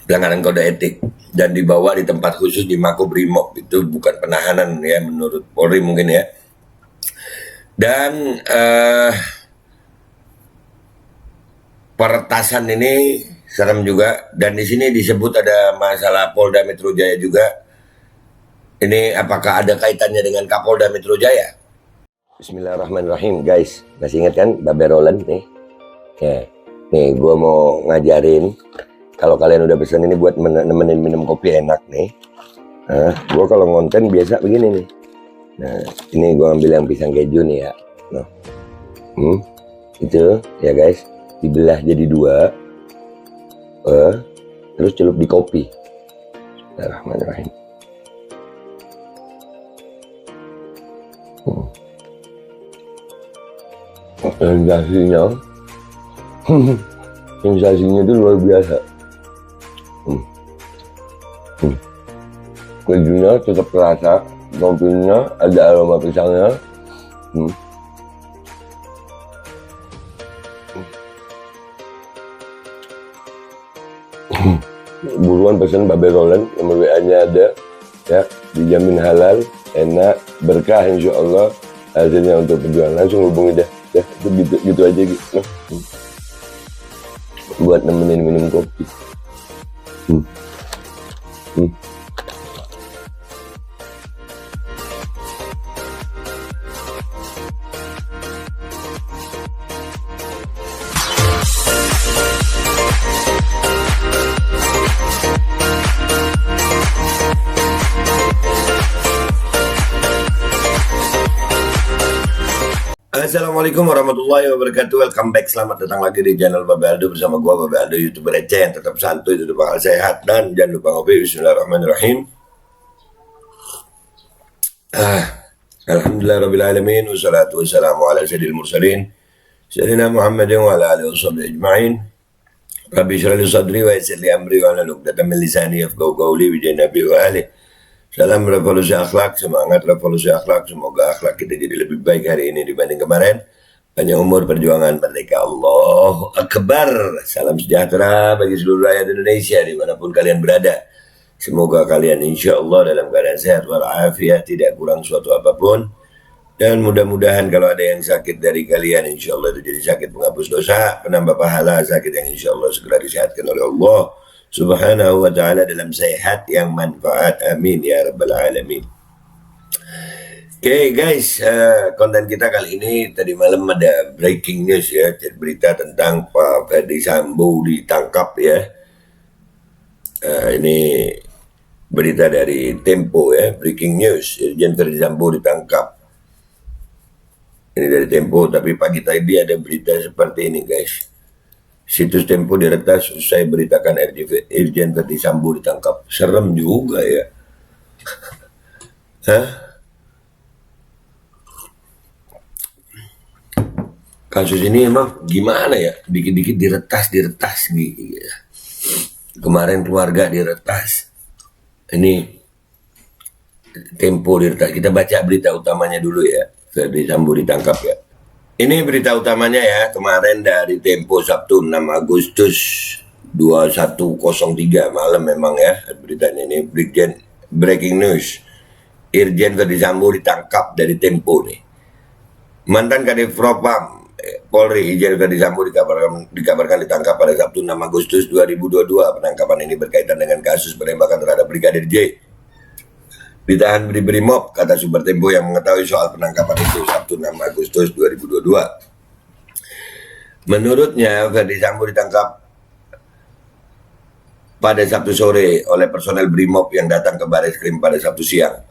pelanggaran kode etik dan dibawa di tempat khusus di Makobrimob. Itu bukan penahanan ya menurut Polri mungkin ya. Dan peretasan ini serem juga, dan di sini disebut ada masalah Polda Metro Jaya juga. Ini apakah ada kaitannya dengan Kapolda Metro Jaya? Bismillahirrahmanirrahim, guys. Masih ingat kan Babe Roland nih? Ya, nih gue mau ngajarin. Kalau kalian udah pesan ini buat nemenin minum kopi enak nih. Nah, gue kalau ngonten biasa begini nih. Nah, ini gue ambil yang pisang keju nih ya. Nah, itu ya guys, dibelah jadi dua. Terus celup di kopi. Bismillahirrahmanirrahim. Sensasinya itu luar biasa. Kejunya tetap terasa, kopinya ada aroma pisangnya. Buruan pesan Babe Roland, nomor WA-nya ada ya, dijamin halal, enak, berkah insya Allah hasilnya untuk perjuangan. Langsung hubungi dah ya, itu gitu aja gitu. Buat nemenin minum kopi. Assalamualaikum warahmatullahi wabarakatuh. Welcome back, selamat datang lagi di channel Babe Aldo bersama gua Babe Aldo, YouTuber receh yang tetap santuy, tetap bakal sehat, dan jangan lupa ngopi. Bismillahirrahmanirrahim. Alhamdulillahirrabbilalamin, wassalatu wassalamu ala sayyidil mursalin sayyidina Muhammadin wa ala alihi washabihi ajma'in. Rabbi shrah li sadri wa yassir li amri wa hlul 'uqdatam min lisani yafqahu qawli bi nabi wa alihi. Salam revolusi akhlak, semangat revolusi akhlak. Semoga akhlak kita jadi lebih baik hari ini dibanding kemarin. Panjang umur, perjuangan, merdeka. Allahu Akbar. Salam sejahtera bagi seluruh rakyat Indonesia dimanapun kalian berada. Semoga kalian insya Allah dalam keadaan sehat walafiat, tidak kurang suatu apapun. Dan mudah-mudahan kalau ada yang sakit dari kalian, insya Allah itu jadi sakit penghapus dosa, penambah pahala, sakit yang insya Allah segera disehatkan oleh Allah Subhanahu wa ta'ala dalam sehat yang manfaat, amin ya rabbal alamin. Oke guys, konten kita kali ini tadi malam ada breaking news ya, berita tentang Pak Ferdi Sambo ditangkap ya. Ini berita dari Tempo ya, breaking news, Irjen Ferdi Sambo ditangkap. Ini dari Tempo, tapi pagi tadi ada berita seperti ini guys. Situs Tempo diretas usai beritakan Irjen Ferdi Sambo ditangkap. Serem juga ya. Kasus ini emang gimana ya? Dikit-dikit diretas gitu ya. Kemarin keluarga diretas. Ini Tempo diretas. Kita baca berita utamanya dulu ya. Ferdi Sambo ditangkap ya. Ini berita utamanya ya, kemarin dari Tempo Sabtu 6 Agustus 2103 malam memang ya beritanya ini. Breaking news, Irjen Ferdi Sambo ditangkap dari Tempo nih. Mantan Kadif Propam Polri Irjen Ferdi Sambo dikabarkan ditangkap pada Sabtu 6 Agustus 2022. Penangkapan ini berkaitan dengan kasus penembakan terhadap Brigadir J. Ditahan di Brimob, kata sumber Tempo yang mengetahui soal penangkapan itu Sabtu 6 Agustus 2022. Menurutnya, Ferdi Sambo ditangkap pada Sabtu sore oleh personel Brimob yang datang ke Bareskrim pada Sabtu siang.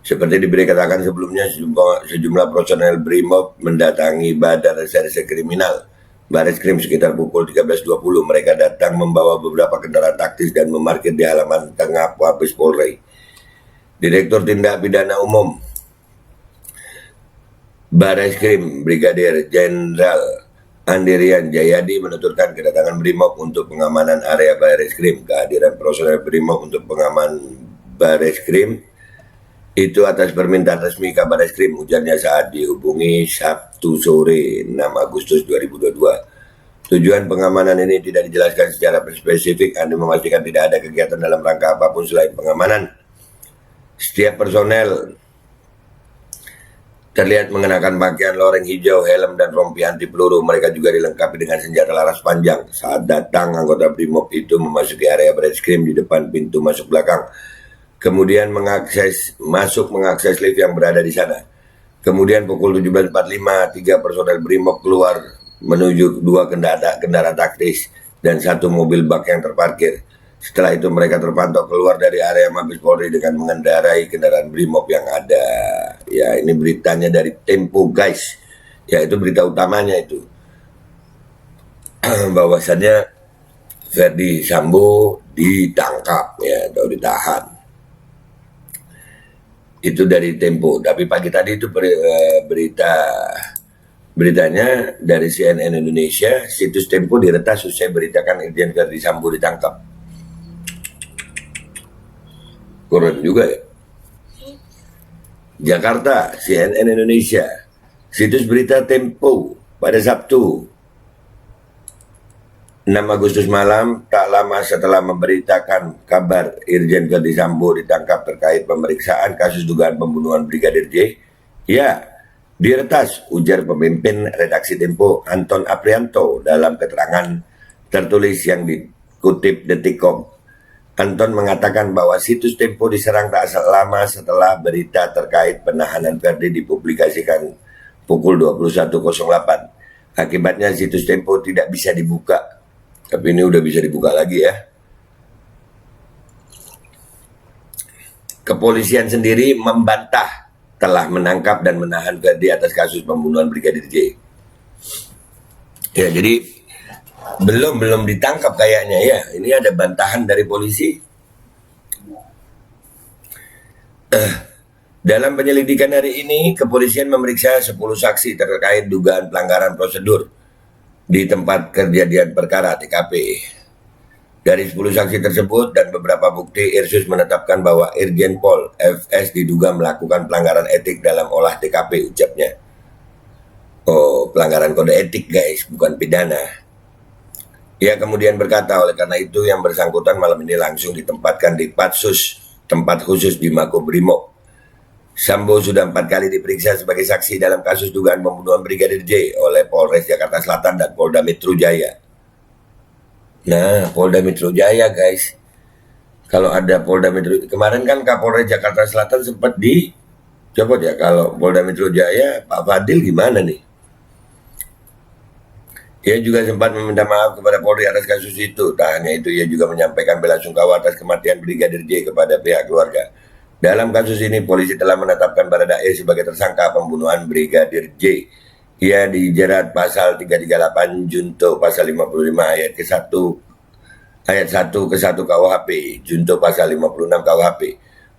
Seperti diberitakan sebelumnya, sejumlah personel Brimob mendatangi Badan Reserse Kriminal Bareskrim sekitar pukul 13.20. Mereka datang membawa beberapa kendaraan taktis dan memarkir di halaman tengah Mabes Polri. Direktur Tindak Pidana Umum Bareskrim Brigadir Jenderal Andirian Jayadi menuturkan kedatangan Brimob untuk pengamanan area Bareskrim. Kehadiran personel Brimob untuk pengaman Bareskrim itu atas permintaan resmi Kabar Eskrim, ujarnya saat dihubungi Sabtu sore 6 Agustus 2022. Tujuan pengamanan ini tidak dijelaskan secara spesifik, hanya memastikan tidak ada kegiatan dalam rangka apapun selain pengamanan. Setiap personel terlihat mengenakan pakaian loreng hijau, helm, dan rompi anti peluru. Mereka juga dilengkapi dengan senjata laras panjang. Saat datang, anggota Brimob itu memasuki area Barreskrim di depan pintu masuk belakang. Kemudian mengakses lift yang berada di sana. Kemudian pukul 17.45, 3 personel Brimob keluar menuju 2 kendaraan taktis dan 1 mobil bak yang terparkir. Setelah itu mereka terpantau keluar dari area Mabes Polri dengan mengendarai kendaraan Brimob yang ada. Ya, ini beritanya dari Tempo, guys. Ya, itu berita utamanya itu. Bahwasannya Verdi Sambo ditangkap ya atau ditahan. Itu dari Tempo. Tapi pagi tadi itu beritanya dari CNN Indonesia, situs Tempo diretas usai beritakan Irjen Verdi Sambo ditangkap. Keren juga ya. Jakarta, CNN Indonesia, situs berita Tempo pada Sabtu 6 Agustus malam, tak lama setelah memberitakan kabar Irjen Verdi Sambo ditangkap terkait pemeriksaan kasus dugaan pembunuhan Brigadir J. Ya, diretas, ujar pemimpin redaksi Tempo Anton Aprianto dalam keterangan tertulis yang dikutip Detikcom. Anton mengatakan bahwa situs Tempo diserang tak lama setelah berita terkait penahanan Verdi dipublikasikan pukul 21.08. Akibatnya situs Tempo tidak bisa dibuka. Tapi ini udah bisa dibuka lagi ya. Kepolisian sendiri membantah telah menangkap dan menahan Verdi atas kasus pembunuhan Brigadir J. Ya, jadi belum ditangkap kayaknya ya. Ini ada bantahan dari polisi. Dalam penyelidikan hari ini, kepolisian memeriksa 10 saksi terkait dugaan pelanggaran prosedur di tempat kejadian perkara TKP. Dari 10 saksi tersebut dan beberapa bukti, Irsus menetapkan bahwa Irjen Pol FS diduga melakukan pelanggaran etik dalam olah TKP, ucapnya. Oh, pelanggaran kode etik guys, bukan pidana. Ia kemudian berkata, oleh karena itu yang bersangkutan malam ini langsung ditempatkan di Patsus, tempat khusus di Makobrimob. Sambo sudah 4 kali diperiksa sebagai saksi dalam kasus dugaan pembunuhan Brigadir J oleh Polres Jakarta Selatan dan Polda Metro Jaya. Nah, Polda Metro Jaya guys, kalau ada Polda Metro, kemarin kan Kapolres Jakarta Selatan sempat dicopot ya. Kalau Polda Metro Jaya, Pak Fadil gimana nih? Ia juga sempat meminta maaf kepada Polri atas kasus itu. Tak hanya itu, ia juga menyampaikan bela sungkawa atas kematian Brigadir J kepada pihak keluarga. Dalam kasus ini, polisi telah menetapkan Baradae sebagai tersangka pembunuhan Brigadir J. Ia dijerat pasal 338 junto pasal 55 ayat 1 ke 1 KUHP, junto pasal 56 KUHP.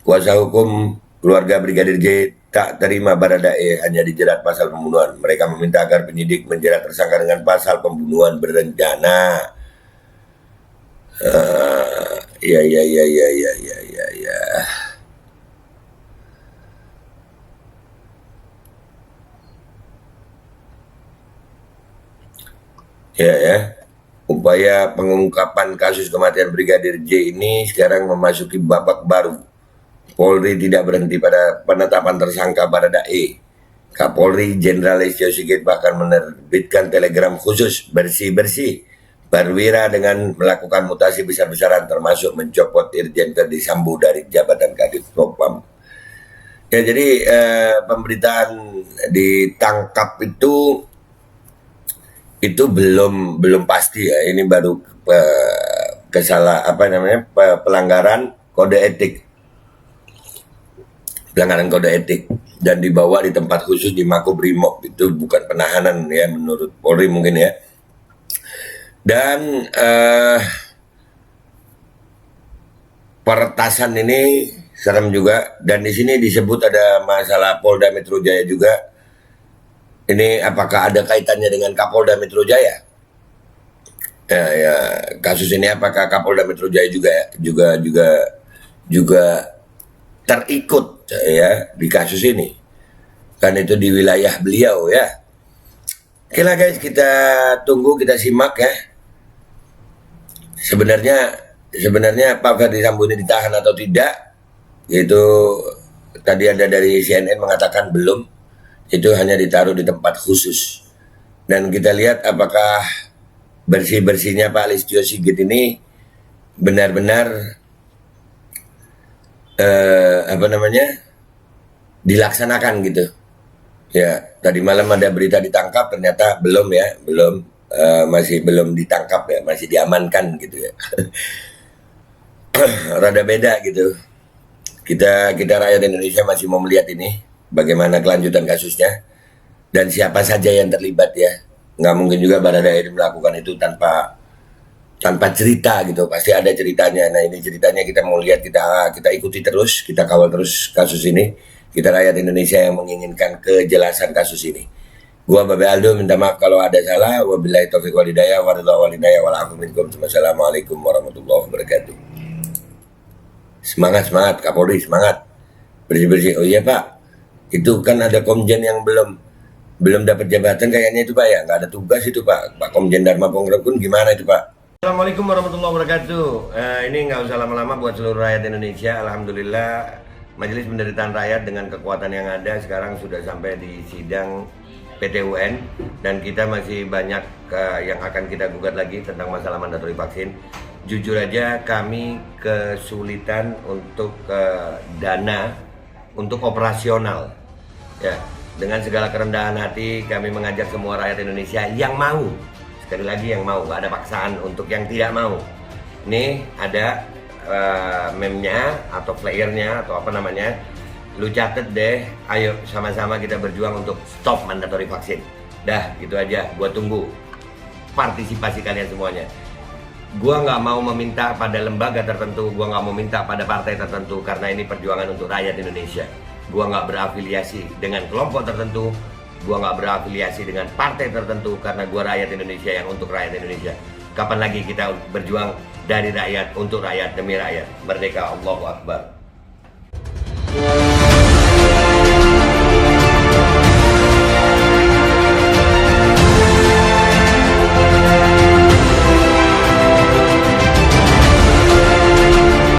Kuasa hukum keluarga Brigadir J tak terima Baradae hanya dijerat pasal pembunuhan. Mereka meminta agar penyidik menjerat tersangka dengan pasal pembunuhan berencana. Ya. Ya. Upaya pengungkapan kasus kematian Brigadir J ini sekarang memasuki babak baru. Polri tidak berhenti pada penetapan tersangka Baradae. Kapolri Jenderal Listio Sigit bahkan menerbitkan telegram khusus bersih-bersih perwira dengan melakukan mutasi besar-besaran termasuk mencopot Irjen Verdi Sambo dari jabatan Kadif Propam. Ya, jadi pemberitaan ditangkap itu belum pasti ya. Ini baru pelanggaran kode etik. Pelanggaran kode etik dan dibawa di tempat khusus di Makobrimob. Itu bukan penahanan ya menurut Polri mungkin ya. Dan peretasan ini serem juga, dan di sini disebut ada masalah Polda Metro Jaya juga. Ini apakah ada kaitannya dengan Kapolda Metro Jaya? Ya, kasus ini apakah Kapolda Metro Jaya juga terikut ya di kasus ini? Kan itu di wilayah beliau ya. Oke lah guys, kita tunggu, kita simak ya. Sebenarnya Pak Ferdi Sambo ini ditahan atau tidak, itu tadi ada dari CNN mengatakan belum, itu hanya ditaruh di tempat khusus. Dan kita lihat apakah bersih-bersihnya Pak Listio Sigit ini benar-benar dilaksanakan gitu. Ya, tadi malam ada berita ditangkap, ternyata belum ya, masih belum ditangkap ya, masih diamankan gitu ya. Rada beda gitu. Kita rakyat Indonesia masih mau melihat ini, bagaimana kelanjutan kasusnya dan siapa saja yang terlibat ya. Nggak mungkin juga Baradae melakukan itu tanpa cerita gitu, pasti ada ceritanya. Nah ini ceritanya kita mau lihat, kita ikuti terus, kita kawal terus kasus ini. Kita rakyat Indonesia yang menginginkan kejelasan kasus ini. Gua Babe Aldo minta maaf kalau ada salah. Wabillahi taufiq wal hidayah, waridha wal hidayah, wal afu minkum. Wassalamualaikum warahmatullahi wabarakatuh. Semangat Kapolri, semangat. Bersih-bersih. Oh iya Pak, itu kan ada komjen yang belum dapat jabatan kayaknya itu Pak ya, nggak ada tugas itu Pak. Pak Komjen Dharma Pongrekun gimana itu Pak? Assalamualaikum warahmatullahi wabarakatuh. Ini nggak usah lama-lama buat seluruh rakyat Indonesia. Alhamdulillah Majelis Penderitaan Rakyat dengan kekuatan yang ada sekarang sudah sampai di sidang PT UN, dan kita masih banyak yang akan kita gugat lagi tentang masalah mandatori vaksin. Jujur aja kami kesulitan untuk dana untuk operasional. Ya, dengan segala kerendahan hati kami mengajak semua rakyat Indonesia yang mau, sekali lagi yang mau, gak ada paksaan untuk yang tidak mau. Ini ada meme-nya atau flyernya atau apa namanya, lu catet deh, ayo sama-sama kita berjuang untuk stop mandatori vaksin. Dah gitu aja, gua tunggu partisipasi kalian semuanya. Gua nggak mau meminta pada lembaga tertentu, gua nggak mau minta pada partai tertentu, karena ini perjuangan untuk rakyat Indonesia. Gua nggak berafiliasi dengan kelompok tertentu, gua nggak berafiliasi dengan partai tertentu, karena gua rakyat Indonesia yang untuk rakyat Indonesia. Kapan lagi kita berjuang dari rakyat untuk rakyat demi rakyat? Merdeka, Allahu Akbar.